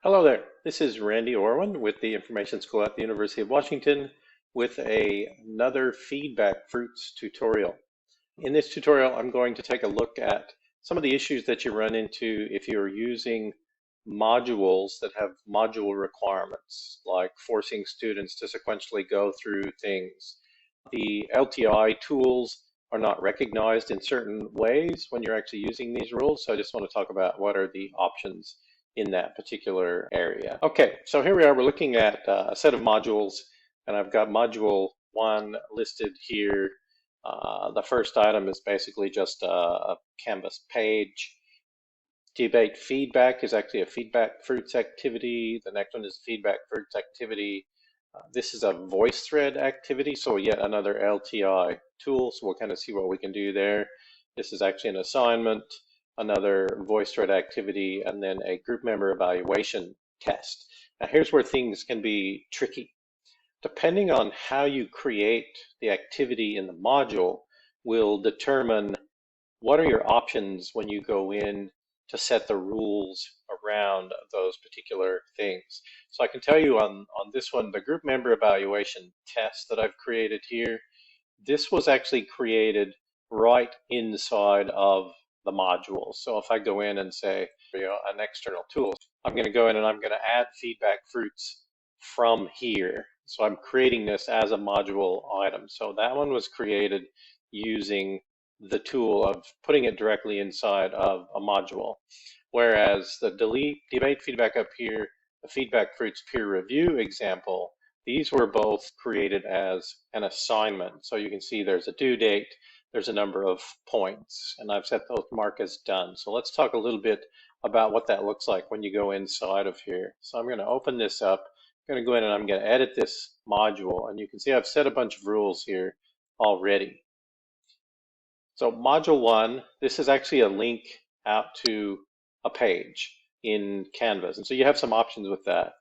Hello there. This is Randy Orwin with the Information School at the University of Washington with another Feedback Fruits tutorial. In this tutorial, I'm going to take a look at some of the issues that you run into if you're using modules that have module requirements, like forcing students to sequentially go through things. The LTI tools are not recognized in certain ways when you're actually using these rules, so I just want to talk about what are the options in that particular area. Okay, so here we are. We're looking at a set of modules, and I've got module 1 listed here. The first item is basically just a Canvas page. Debate feedback is actually a feedback fruits activity. The next one is feedback fruits activity. This is a voice thread activity, so yet another LTI tool. So we'll kind of see what we can do there. This is actually an assignment, another voice thread activity, and then a group member evaluation test. Now here's where things can be tricky. Depending on how you create the activity in the module will determine what are your options when you go in to set the rules around those particular things. So I can tell you on this one, the group member evaluation test that I've created here, this was actually created right inside of the module. So if I go in and say, an external tool, I'm going to go in and I'm going to add feedback fruits from here. So I'm creating this as a module item. So that one was created using the tool of putting it directly inside of a module. Whereas the debate feedback up here, the feedback fruits peer review example, these were both created as an assignment. So you can see there's a due date, there's a number of points, and I've set those mark as done. So let's talk a little bit about what that looks like when you go inside of here. So I'm going to open this up. I'm going to go in and I'm going to edit this module, and you can see I've set a bunch of rules here already. So module 1, this is actually a link out to a page in Canvas. And so you have some options with that.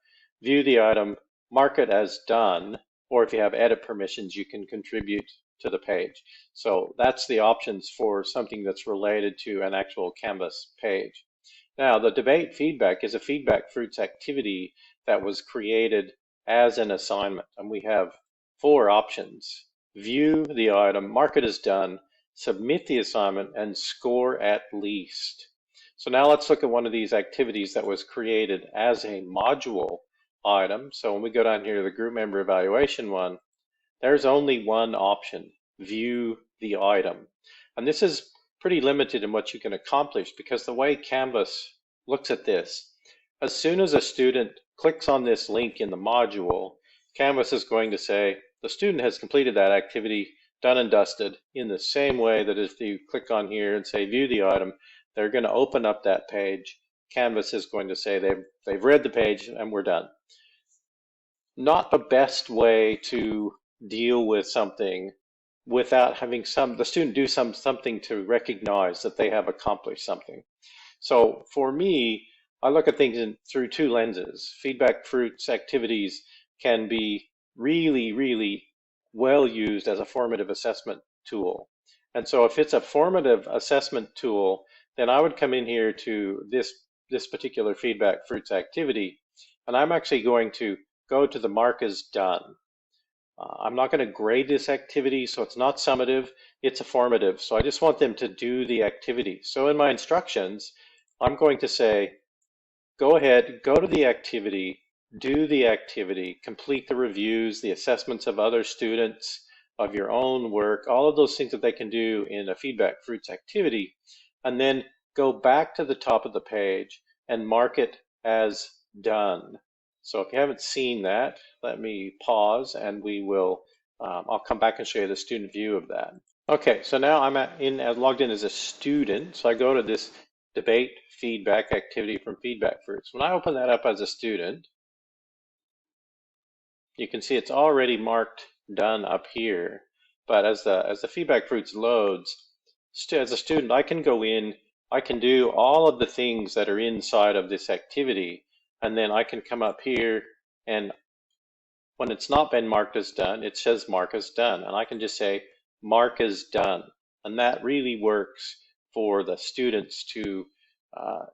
View the item, mark it as done, or if you have edit permissions, you can contribute to the page. So that's the options for something that's related to an actual Canvas page. Now, the debate feedback is a feedback fruits activity that was created as an assignment. And we have 4 options. View the item, mark it as done, submit the assignment, and score at least. So now let's look at one of these activities that was created as a module item. So when we go down here to the group member evaluation one, there's only one option, view the item. And this is pretty limited in what you can accomplish because the way Canvas looks at this, as soon as a student clicks on this link in the module, Canvas is going to say, the student has completed that activity, done and dusted, in the same way that if you click on here and say view the item, they're going to open up that page. Canvas is going to say they've read the page and we're done. Not the best way to deal with something without having the student do something to recognize that they have accomplished something. So for me, I look at things through 2 lenses. Feedback fruits activities can be really, really well used as a formative assessment tool. And so if it's a formative assessment tool, then I would come in here to this particular feedback fruits activity, and I'm actually going to go to the mark as done. I'm not going to grade this activity, so it's not summative, it's a formative. So I just want them to do the activity. So in my instructions, I'm going to say, go ahead, go to the activity, do the activity, complete the reviews, the assessments of other students, of your own work, all of those things that they can do in a feedback fruits activity, and then go back to the top of the page and mark it as done. So if you haven't seen that, let me pause and we will, I'll come back and show you the student view of that. Okay, so now I'm logged in as a student, so I go to this debate feedback activity from Feedback Fruits. When I open that up as a student, you can see it's already marked done up here. But as the Feedback Fruits loads, as a student, I can go in, I can do all of the things that are inside of this activity, and then I can come up here, and when it's not been marked as done, it says mark as done, and I can just say mark as done, and that really works for the students to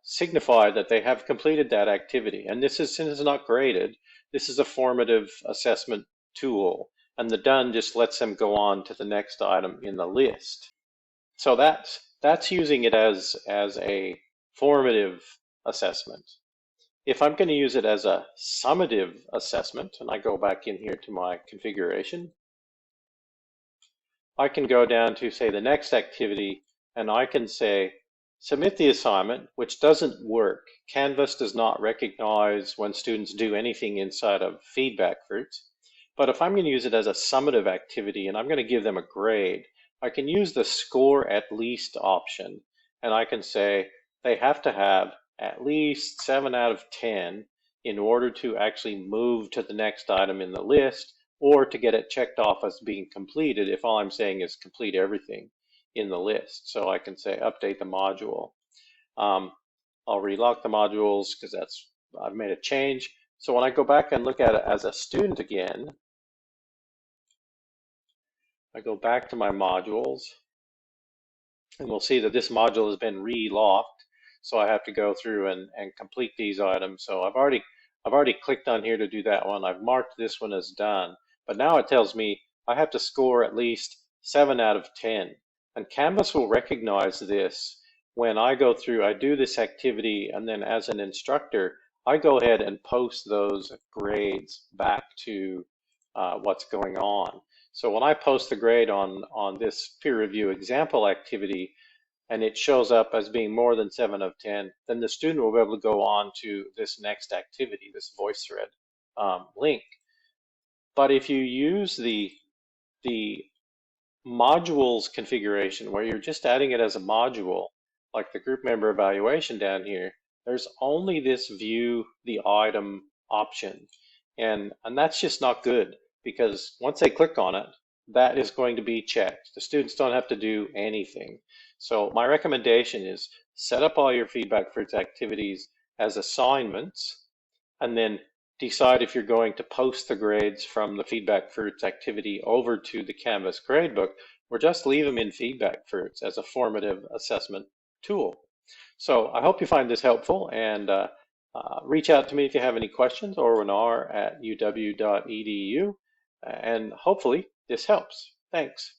signify that they have completed that activity. And this is, since it's not graded, this is a formative assessment tool. And the done just lets them go on to the next item in the list. So that's using it as a formative assessment. If I'm going to use it as a summative assessment, and I go back in here to my configuration, I can go down to, say, the next activity, and I can say, submit the assignment, which doesn't work. Canvas does not recognize when students do anything inside of FeedbackFruits. But if I'm going to use it as a summative activity, and I'm going to give them a grade, I can use the score at least option, and I can say they have to have at least 7 out of 10 in order to actually move to the next item in the list, or to get it checked off as being completed if all I'm saying is complete everything in the list. So I can say update the module. I'll relock the modules because I've made a change. So when I go back and look at it as a student again, I go back to my modules, and we'll see that this module has been relocked. So I have to go through and complete these items. So I've already clicked on here to do that one. I've marked this one as done. But now it tells me I have to score at least 7 out of 10. And Canvas will recognize this when I go through, I do this activity, and then as an instructor, I go ahead and post those grades back to what's going on. So when I post the grade on this peer review example activity, and it shows up as being more than 7 of 10, then the student will be able to go on to this next activity, this VoiceThread link. But if you use the modules configuration where you're just adding it as a module, like the group member evaluation down here, there's only this view the item option. And that's just not good, because once they click on it, that is going to be checked. The students don't have to do anything. So my recommendation is set up all your FeedbackFruits activities as assignments, and then decide if you're going to post the grades from the FeedbackFruits activity over to the Canvas gradebook, or just leave them in FeedbackFruits as a formative assessment tool. So I hope you find this helpful, and reach out to me if you have any questions, or webinar@uw.edu, and hopefully this helps. Thanks.